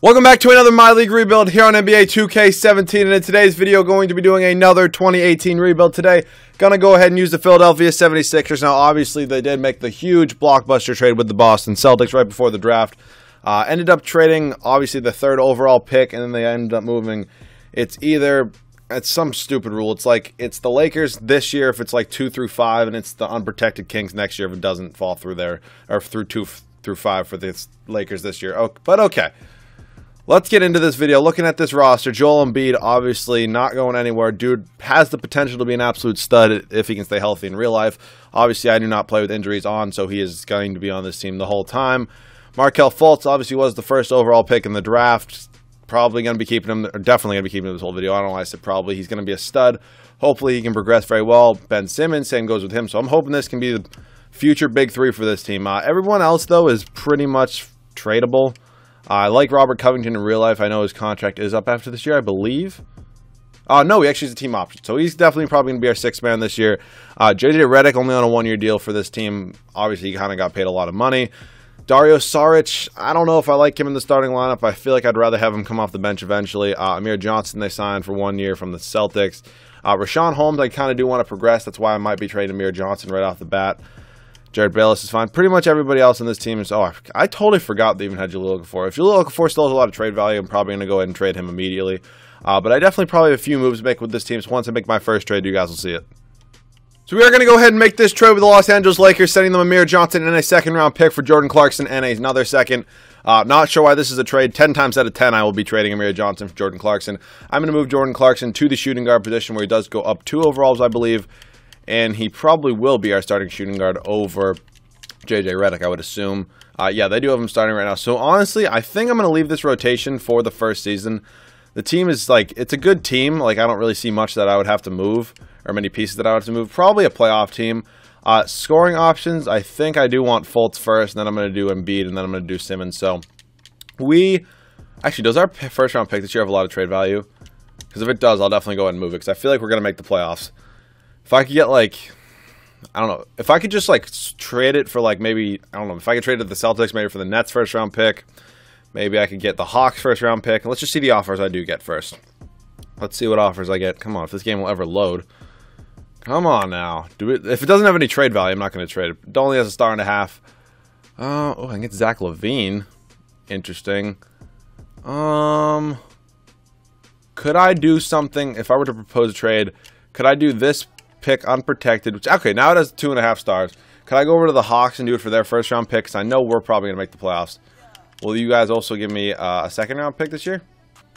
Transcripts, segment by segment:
Welcome back to another My League rebuild here on NBA 2K17, and in today's video going to be doing another 2018 rebuild today. Gonna go ahead and use the Philadelphia 76ers. Now obviously they did make the huge blockbuster trade with the Boston Celtics right before the draft. Ended up trading obviously the third overall pick, and then they ended up moving. It's some stupid rule. It's the Lakers this year if it's like 2 through 5, and it's the unprotected Kings next year if it doesn't fall through there, or through 2 through 5 for the Lakers this year. But okay. Let's get into this video. Looking at this roster, Joel Embiid obviously not going anywhere. Dude has the potential to be an absolute stud if he can stay healthy in real life. Obviously, I do not play with injuries on, so he is going to be on this team the whole time. Markelle Fultz obviously was the first overall pick in the draft. Probably going to be keeping him, or definitely going to be keeping him this whole video. I don't know why I said probably. He's going to be a stud. Hopefully, he can progress very well. Ben Simmons, same goes with him. So I'm hoping this can be the future big three for this team. Everyone else, though, is pretty much tradable. I like Robert Covington in real life. I know his contract is up after this year, I believe. No, he actually is a team option. So he's definitely probably going to be our sixth man this year. JJ Redick only on a one-year deal for this team. Obviously, he kind of got paid a lot of money. Dario Saric, I don't know if I like him in the starting lineup. I feel like I'd rather have him come off the bench eventually. Amir Johnson, they signed for 1 year from the Celtics. Rashawn Holmes, I kind of do want to progress. That's why I might be trading Amir Johnson right off the bat. Jared Bayless is fine. Pretty much everybody else in this team is... Oh, I totally forgot they even had Jahlil Okafor. If Jahlil Okafor still has a lot of trade value, I'm probably going to go ahead and trade him immediately. But I definitely probably have a few moves to make with this team. So once I make my first trade, you guys will see it. So we are going to go ahead and make this trade with the Los Angeles Lakers, sending them Amir Johnson and a second-round pick for Jordan Clarkson and another second. Not sure why this is a trade. 10 times out of 10, I will be trading Amir Johnson for Jordan Clarkson. I'm going to move Jordan Clarkson to the shooting guard position where he does go up 2 overalls, I believe. And he probably will be our starting shooting guard over JJ Redick, I would assume. Yeah, they do have him starting right now. So, honestly, I think I'm going to leave this rotation for the first season. The team is, it's a good team. I don't really see much that I would have to move, or many pieces that I would have to move. Probably a playoff team. Scoring options, I think I do want Fultz first, and then I'm going to do Embiid, and then I'm going to do Simmons. So, actually, does our first-round pick this year have a lot of trade value? Because if it does, I'll definitely go ahead and move it, because I feel like we're going to make the playoffs. If I could get, I don't know. If I could just, trade it for, maybe, I don't know. If I could trade it to the Celtics, maybe for the Nets first-round pick. Maybe I could get the Hawks first-round pick. Let's just see the offers I do get first. Let's see what offers I get. Come on, if this game will ever load. Come on now. If it doesn't have any trade value, I'm not going to trade it. It only has a star and a half. Oh, I can get Zach LaVine. Interesting. Could I do something, if I were to propose a trade, could I do this pick unprotected, which, okay, now it has 2.5 stars. Could I go over to the Hawks and do it for their first round pick? Because I know we're probably going to make the playoffs. Will you guys also give me a second round pick this year?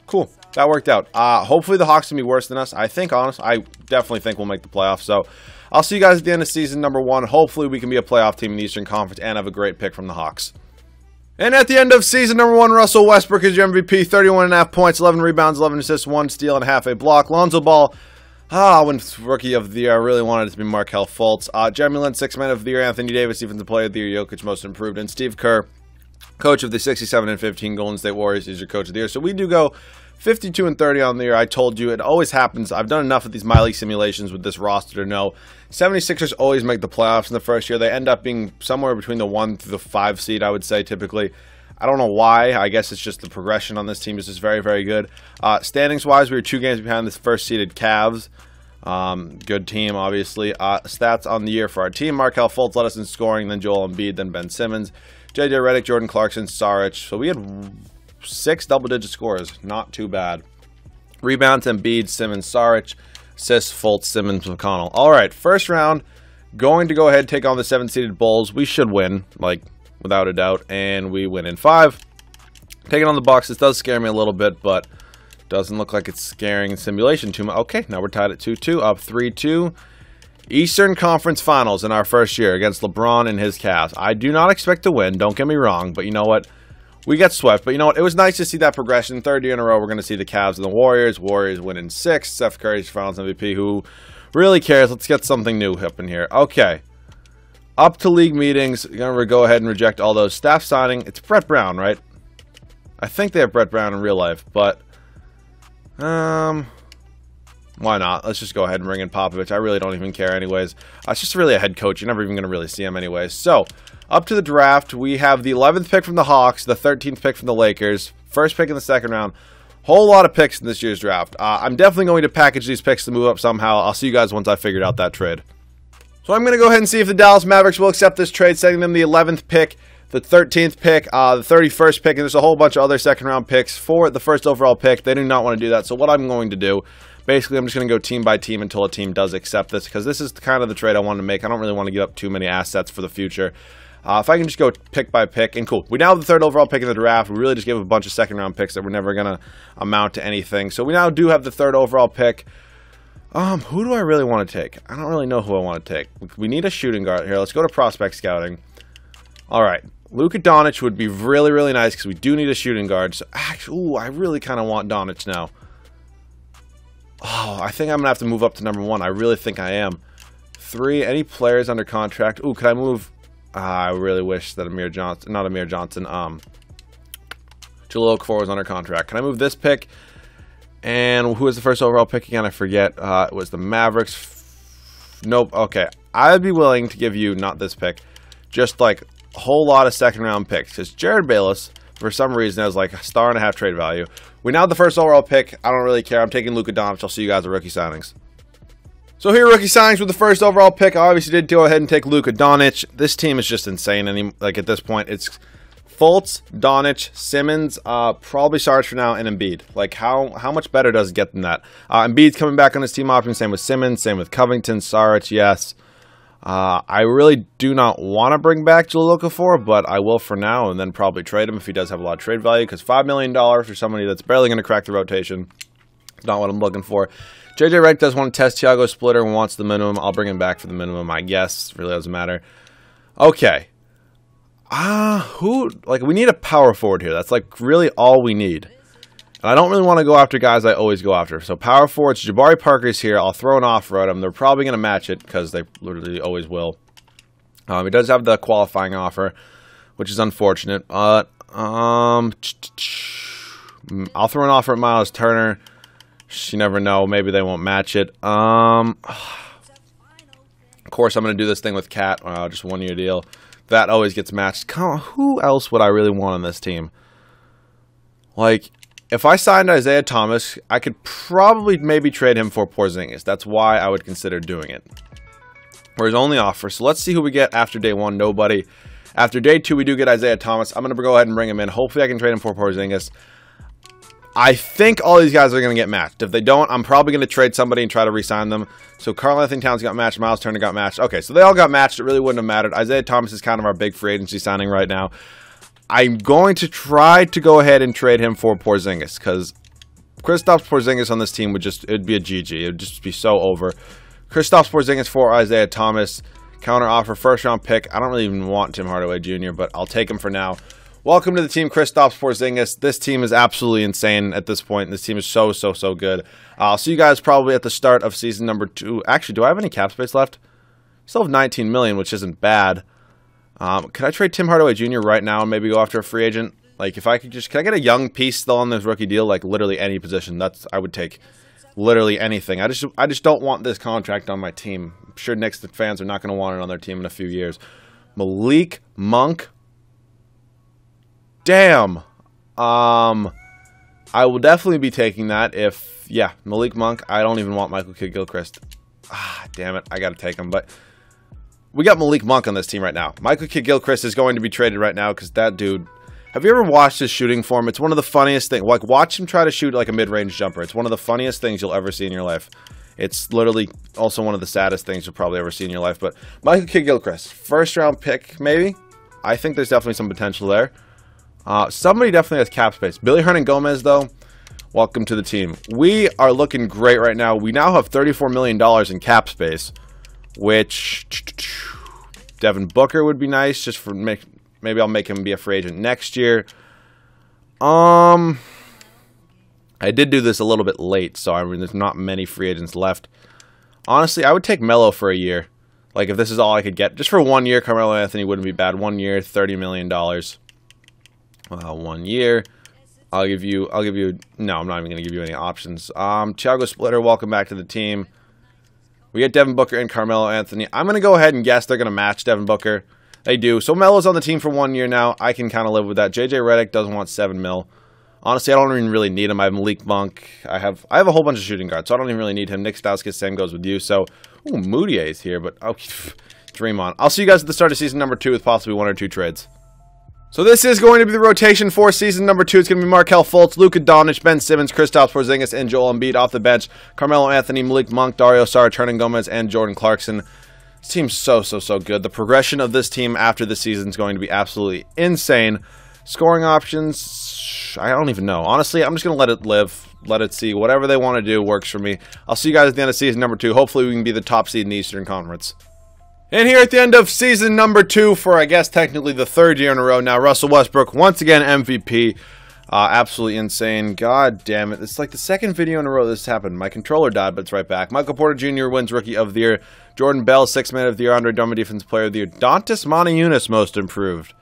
Cool. That worked out. Hopefully the Hawks can be worse than us. I definitely think we'll make the playoffs. So I'll see you guys at the end of season number 1. Hopefully we can be a playoff team in the Eastern Conference and have a great pick from the Hawks. And at the end of season number 1, Russell Westbrook is your MVP. 31.5 points, 11 rebounds, 11 assists, 1 steal, and half a block. Lonzo Ball, when Rookie of the Year, I really wanted it to be Markelle Fultz. Jeremy Lin, 6th Man of the Year. Anthony Davis, Defensive Player of the Year. Jokic, Most Improved. And Steve Kerr, Coach of the 67-15 Golden State Warriors, is your Coach of the Year. So we do go 52-30 on the year. I told you, it always happens. I've done enough of these My League simulations with this roster to know 76ers always make the playoffs in the first year. They end up being somewhere between the 1 through the 5 seed, I would say, typically. I don't know why. I guess it's just the progression on this team is just very, very good. Standings-wise, we were 2 games behind this first-seeded Cavs. Good team, obviously. Stats on the year for our team. Markelle Fultz led us in scoring, then Joel Embiid, then Ben Simmons. JJ Redick, Jordan Clarkson, Saric. So we had 6 double-digit scores. Not too bad. Rebounds, Embiid, Simmons, Saric. Assists, Fultz, Simmons, McConnell. All right, first round. Going to go ahead and take on the 7-seeded Bulls. We should win, without a doubt. And we win in 5. Taking on the Bucks. This does scare me a little bit, but doesn't look like it's scaring simulation too much. Okay, now we're tied at 2-2, up 3-2. Eastern Conference Finals in our first year against LeBron and his Cavs. I do not expect to win, don't get me wrong, but you know what? We get swept, but you know what? It was nice to see that progression. 3rd year in a row, we're going to see the Cavs and the Warriors. Warriors win in 6. Steph Curry's Finals MVP. Who really cares? Let's get something new up in here. Okay. Up to league meetings. You're going to go ahead and reject all those. Staff signing. It's Brett Brown, right? I think they have Brett Brown in real life, but Why not? Let's just go ahead and bring in Popovich. I really don't even care anyways. It's just really a head coach. You're never even going to really see him anyways. So, up to the draft, we have the 11th pick from the Hawks, the 13th pick from the Lakers, first pick in the second round. Whole lot of picks in this year's draft. I'm definitely going to package these picks to move up somehow. I'll see you guys once I figured out that trade. So I'm going to go ahead and see if the Dallas Mavericks will accept this trade, sending them the 11th pick, the 13th pick, the 31st pick, and there's a whole bunch of other second-round picks for the first overall pick. They do not want to do that, so what I'm going to do, basically I'm just going to go team by team until a team does accept this, because this is kind of the trade I wanted to make. I don't really want to give up too many assets for the future. If I can just go pick by pick, and cool. We now have the third overall pick in the draft. We really just gave a bunch of second-round picks that were never going to amount to anything. So we now do have the third overall pick. Who do I really want to take? I don't really know who I want to take. We need a shooting guard here. Let's go to prospect scouting. All right. Luka Doncic would be really, really nice because we do need a shooting guard. So, actually, I really kind of want Doncic now. Oh, I think I'm going to have to move up to number 1. I really think I am. 3, any players under contract? Ooh, could I move... I really wish that Jahlil Okafor was under contract. Can I move this pick? And who was the first overall pick again? I forget. It was the Mavericks. Nope. Okay. I'd be willing to give you, not this pick, just like a whole lot of second round picks. Because Jared Bayless, for some reason, has like a $1.5 trade value. We now have the first overall pick. I don't really care. I'm taking Luka Doncic. I'll see you guys at rookie signings. So here, rookie signings with the first overall pick. I obviously did go ahead and take Luka Doncic. This team is just insane. Like at this point, it's Fultz, Doncic, Simmons, probably Sarge for now, and Embiid. Like how much better does it get than that? Embiid's coming back on his team option. Same with Simmons. Same with Covington, Sarge. Yes. I really do not want to bring back Jahlil Okafor, but I will for now, and then probably trade him if he does have a lot of trade value. Because $5 million for somebody that's barely going to crack the rotation, not what I'm looking for. JJ Redick does want to test Thiago Splitter and wants the minimum. I'll bring him back for the minimum, I guess. Really doesn't matter. Okay. We need a power forward here. That's like really all we need. And I don't really want to go after guys I always go after. So power forwards, Jabari Parker's here. I'll throw an offer at him. They're probably going to match it because they literally always will. He does have the qualifying offer, which is unfortunate. I'll throw an offer at Miles Turner. You never know. Maybe they won't match it. Of course, I'm going to do this thing with Cat. Just 1 year deal. That always gets matched. Who else would I really want on this team? Like, if I signed Isaiah Thomas, I could probably maybe trade him for Porzingis. That's why I would consider doing it. Or his only offer. So let's see who we get after day 1. Nobody. After day 2, we do get Isaiah Thomas. I'm going to go ahead and bring him in. Hopefully, I can trade him for Porzingis. I think all these guys are going to get matched. If they don't, I'm probably going to trade somebody and try to re-sign them. So Karl-Anthony Towns got matched. Miles Turner got matched. Okay, so they all got matched. It really wouldn't have mattered. Isaiah Thomas is kind of our big free agency signing right now. I'm going to try to go ahead and trade him for Porzingis because Kristaps Porzingis on this team it'd be a GG. It would just be so over. Kristaps Porzingis for Isaiah Thomas. Counter offer, first round pick. I don't really even want Tim Hardaway Jr., but I'll take him for now. Welcome to the team, Kristaps Porzingis. This team is absolutely insane at this point. This team is so good. I'll see you guys probably at the start of season number 2. Actually, do I have any cap space left? Still have 19 million, which isn't bad. Could I trade Tim Hardaway Jr. right now and maybe go after a free agent? Like, if I could can I get a young piece still on this rookie deal? Like, literally any position. I would take literally anything. I just don't want this contract on my team. I'm sure Knicks fans are not going to want it on their team in a few years. Malik Monk. Damn. I will definitely be taking that Malik Monk. I don't even want Michael Kidd-Gilchrist. Damn it. I got to take him. But we got Malik Monk on this team right now. Michael Kidd-Gilchrist is going to be traded right now because that dude... Have you ever watched his shooting form? It's one of the funniest things. Like, watch him try to shoot like a mid-range jumper. It's one of the funniest things you'll ever see in your life. It's literally also one of the saddest things you'll probably ever see in your life. But Michael Kidd-Gilchrist, first round pick, maybe? I think there's definitely some potential there. Somebody definitely has cap space. Billy Hernangomez, though, welcome to the team. We are looking great right now. We now have $34 million in cap space, which Devin Booker would be nice. Just for maybe I'll make him be a free agent next year. I did do this a little bit late, so I mean, there's not many free agents left. Honestly, I would take Melo for a year. Like, if this is all I could get. Just for 1 year, Carmelo Anthony wouldn't be bad. 1 year, $30 million. 1 year, no, I'm not even going to give you any options. Thiago Splitter, welcome back to the team. We get Devin Booker and Carmelo Anthony. I'm going to go ahead and guess they're going to match Devin Booker. They do. So Melo's on the team for 1 year now. I can kind of live with that. JJ Redick doesn't want 7 mil. Honestly, I don't even really need him. I have Malik Monk. I have a whole bunch of shooting guards, so I don't even really need him. Nick Stauskas, same goes with you. So, ooh, Moutier is here, but okay, dream on. I'll see you guys at the start of season number 2 with possibly 1 or 2 trades. So this is going to be the rotation for season number 2. It's going to be Markelle Fultz, Luka Doncic, Ben Simmons, Kristaps Porzingis, and Joel Embiid off the bench. Carmelo Anthony, Malik Monk, Dario Saric, Hernangomez, and Jordan Clarkson. This team's so good. The progression of this team after the season is going to be absolutely insane. Scoring options, I don't even know. Honestly, I'm just going to let it live. Let it see. Whatever they want to do works for me. I'll see you guys at the end of season number 2. Hopefully we can be the top seed in the Eastern Conference. And here at the end of season number 2 for, I guess, technically the 3rd year in a row now, Russell Westbrook, once again, MVP. Absolutely insane. God damn it. It's like the 2nd video in a row this happened. My controller died, but it's right back. Michael Porter Jr. wins Rookie of the Year. Jordan Bell, 6th Man of the Year. Andre Drummond, Defensive Player of the Year. Dontas Moniunas, Most Improved.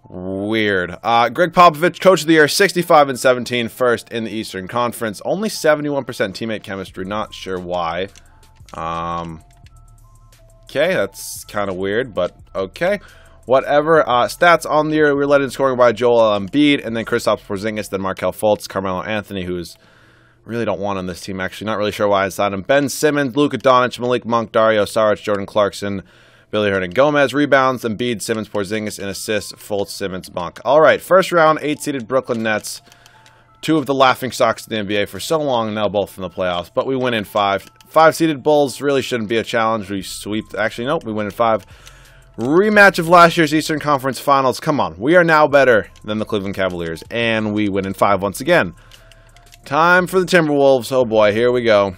Weird. Greg Popovich, Coach of the Year, 65 and 17, 1st in the Eastern Conference. Only 71% teammate chemistry. Not sure why. Okay, that's kind of weird, but okay. Whatever. Stats on the year, we're led in scoring by Joel Embiid, and then Kristaps Porzingis, then Markelle Fultz, Carmelo Anthony, who's really don't want on this team, actually. Not really sure why I signed him. Ben Simmons, Luka Doncic, Malik Monk, Dario Saric, Jordan Clarkson, Billy Hernangomez, rebounds, Embiid, Simmons, Porzingis, and assists, Fultz, Simmons, Monk. All right, first round, 8-seeded Brooklyn Nets. 2 of the laughing stocks in the NBA for so long, now both in the playoffs, but we win in 5. 5-seeded Bulls really shouldn't be a challenge. We sweep. Actually, nope, we win in 5. Rematch of last year's Eastern Conference Finals. Come on. We are now better than the Cleveland Cavaliers, and we win in 5 once again. Time for the Timberwolves. Oh, boy. Here we go.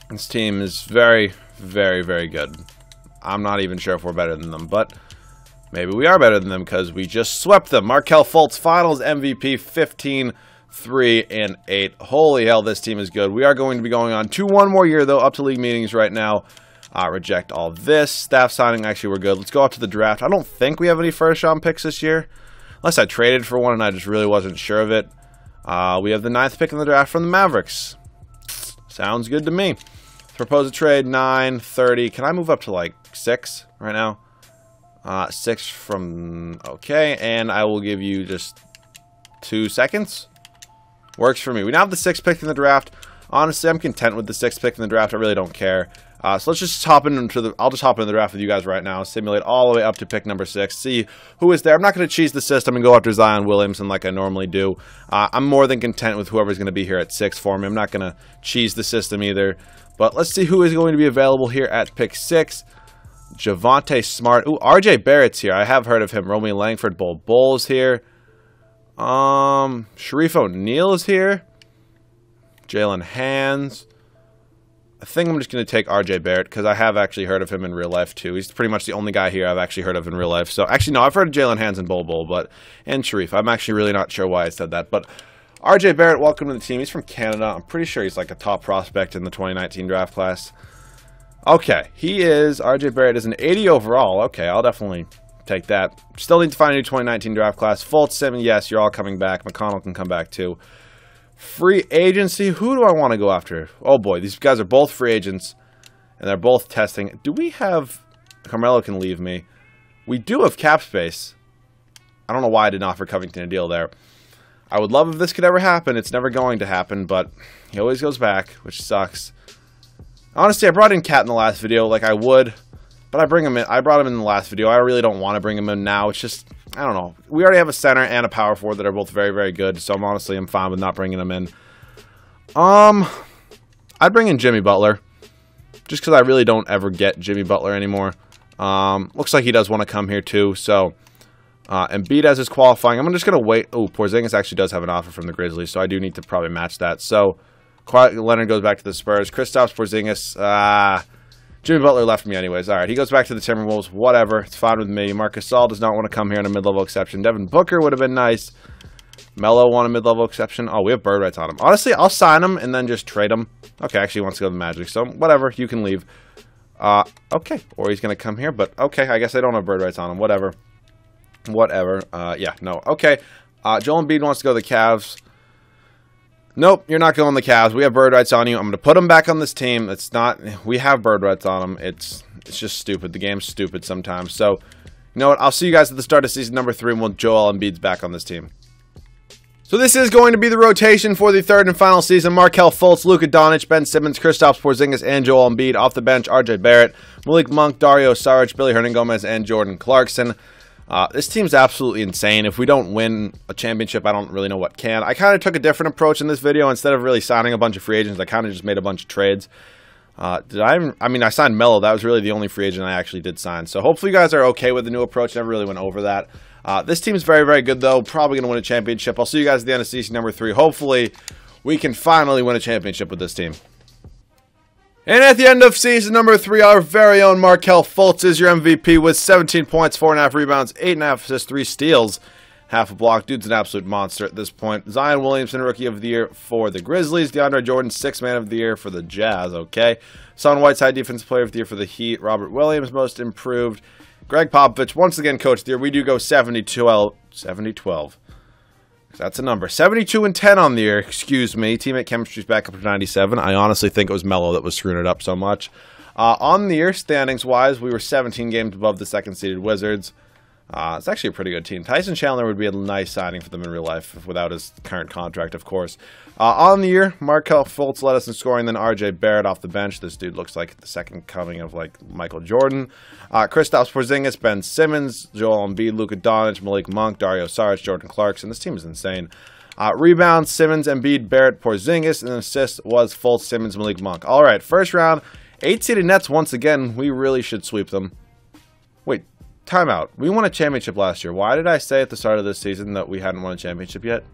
This team is very good. I'm not even sure if we're better than them, but maybe we are better than them because we just swept them. Markelle Fultz, Finals MVP, 15 3 and 8. Holy hell, this team is good. We are going to be going on to 1 more year, though, up to league meetings right now. Reject all this. Staff signing, actually, we're good. Let's go up to the draft. I don't think we have any first-round picks this year, unless I traded for one and I just really wasn't sure of it. We have the 9th pick in the draft from the Mavericks. Sounds good to me. Let's propose a trade, 9, 30. Can I move up to, like, 6 right now? 6 from... Okay, and I will give you just 2 seconds. Works for me. We now have the 6th pick in the draft. Honestly, I'm content with the 6th pick in the draft. I really don't care. So let's just hop into the... I'll just hop into the draft with you guys right now. Simulate all the way up to pick number 6. See who is there. I'm not going to cheese the system and go after Zion Williamson like I normally do. I'm more than content with whoever's going to be here at 6 for me. I'm not going to cheese the system either. But let's see who is going to be available here at pick 6. Javonte Smart. Ooh, RJ Barrett's here. I have heard of him. Romeo Langford. Bull's here. Sharif O'Neal is here. Jalen Hands. I think I'm just going to take RJ Barrett because I have actually heard of him in real life too. He's pretty much the only guy here I've actually heard of in real life. So actually, no, I've heard of Jalen Hands and and Sharif. I'm actually really not sure why I said that. But RJ Barrett, welcome to the team. He's from Canada. I'm pretty sure he's like a top prospect in the 2019 draft class. Okay, he is. RJ Barrett is an 80 overall. Okay, I'll definitely take that. Still need to find a new 2019 draft class. Fultz, 7, yes, you're all coming back. McConnell can come back too. Free agency. Who do I want to go after? Oh boy, these guys are both free agents, and they're both testing. Do we have... Carmelo can leave me. We do have cap space. I don't know why I didn't offer Covington a deal there. I would love if this could ever happen. It's never going to happen, but he always goes back, which sucks. Honestly, I brought in Cat in the last video like I would, but I brought him in the last video. I really don't want to bring him in now. It's just, I don't know. We already have a center and a power forward that are both very good, so I'm fine with not bringing them in. I'd bring in Jimmy Butler, just because I really don't ever get Jimmy Butler anymore. Looks like he does want to come here too, so Embiid has his qualifying. I'm just going to wait. Oh, Porzingis actually does have an offer from the Grizzlies, so I do need to probably match that. So Kawhi Leonard goes back to the Spurs. Kristaps Porzingis, Jimmy Butler left me anyways. All right, he goes back to the Timberwolves. Whatever, it's fine with me. Marcus Gasol does not want to come here in a mid-level exception. Devin Booker would have been nice. Melo won a mid-level exception. Oh, we have bird rights on him. Honestly, I'll sign him and then just trade him. Okay, actually he wants to go to the Magic, so whatever, you can leave. Okay, or he's going to come here, but okay, I guess I don't have bird rights on him. Whatever. Yeah, no. Okay, Joel Embiid wants to go to the Cavs. Nope, you're not going to the Cavs. We have bird rights on you. I'm going to put him back on this team. It's not. We have bird rights on him. It's just stupid. The game's stupid sometimes. So, you know what? I'll see you guys at the start of season number 3 when Joel Embiid's back on this team. So this is going to be the rotation for the third and final season. Markelle Fultz, Luka Doncic, Ben Simmons, Kristaps Porzingis, and Joel Embiid. Off the bench, RJ Barrett, Malik Monk, Dario Saric, Billy Hernan-Gomez, and Jordan Clarkson. This team's absolutely insane. If we don't win a championship, I don't really know what can. I kind of took a different approach in this video. Instead of really signing a bunch of free agents, I kind of just made a bunch of trades. I signed Melo. That was really the only free agent I actually did sign. So hopefully you guys are okay with the new approach. Never really went over that. This team's very, very good, though. Probably going to win a championship. I'll see you guys at the end of season number 3. Hopefully, we can finally win a championship with this team. And at the end of season number 3, our very own Markelle Fultz is your MVP with 17 points, 4.5 rebounds, 8.5 assists, 3 steals, half a block. Dude's an absolute monster at this point. Zion Williamson, Rookie of the Year for the Grizzlies. DeAndre Jordan, 6th Man of the Year for the Jazz. Okay. Son Whiteside, Defensive Player of the Year for the Heat. Robert Williams, Most Improved. Greg Popovich, once again, Coach of the Year. We do go 70-12. That's a number. 72-10 on the year. Excuse me. Teammate chemistry's back up to 97. I honestly think it was Melo that was screwing it up so much. On the year, standings-wise, we were 17 games above the second-seeded Wizards. It's actually a pretty good team. Tyson Chandler would be a nice signing for them in real life, without his current contract, of course. On the year, Markelle Fultz led us in scoring, then RJ Barrett off the bench. This dude looks like the second coming of, like, Michael Jordan. Kristaps Porzingis, Ben Simmons, Joel Embiid, Luka Doncic, Malik Monk, Dario Saric, Jordan Clarkson. This team is insane. Rebounds, Simmons, Embiid, Barrett, Porzingis, and assists was Fultz, Simmons, Malik Monk. All right, first round, 8-seeded Nets once again. We really should sweep them. Wait. Timeout. We won a championship last year. Why did I say at the start of this season that we hadn't won a championship yet?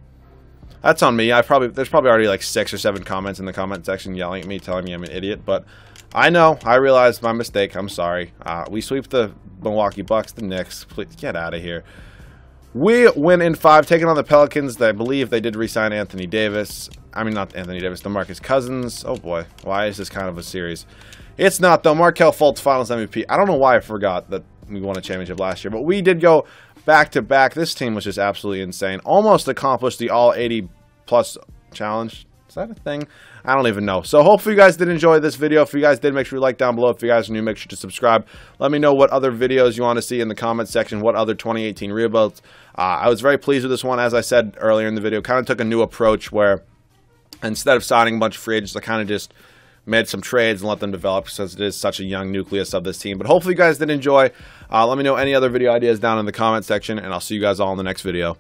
That's on me. There's probably already like 6 or 7 comments in the comment section yelling at me, telling me I'm an idiot. But I know. I realized my mistake. I'm sorry. We sweep the Milwaukee Bucks, the Knicks. Please get out of here. We win in 5, taking on the Pelicans. I believe they did re-sign Anthony Davis. I mean, not Anthony Davis, DeMarcus Cousins. Oh boy. Why is this kind of a series? It's not, though. Markelle Fultz, Finals MVP. I don't know why I forgot that we won a championship last year, but we did go back-to-back. This team was just absolutely insane. Almost accomplished the all-80-plus challenge. Is that a thing? I don't even know. So hopefully you guys did enjoy this video. If you guys did, make sure you like down below. If you guys are new, make sure to subscribe. Let me know what other videos you want to see in the comment section, what other 2018 rebuilds. I was very pleased with this one. As I said earlier in the video, kind of took a new approach where instead of signing a bunch of free agents, I kind of just made some trades and let them develop since it is such a young nucleus of this team. But hopefully you guys did enjoy. Let me know any other video ideas down in the comment section, and I'll see you guys all in the next video.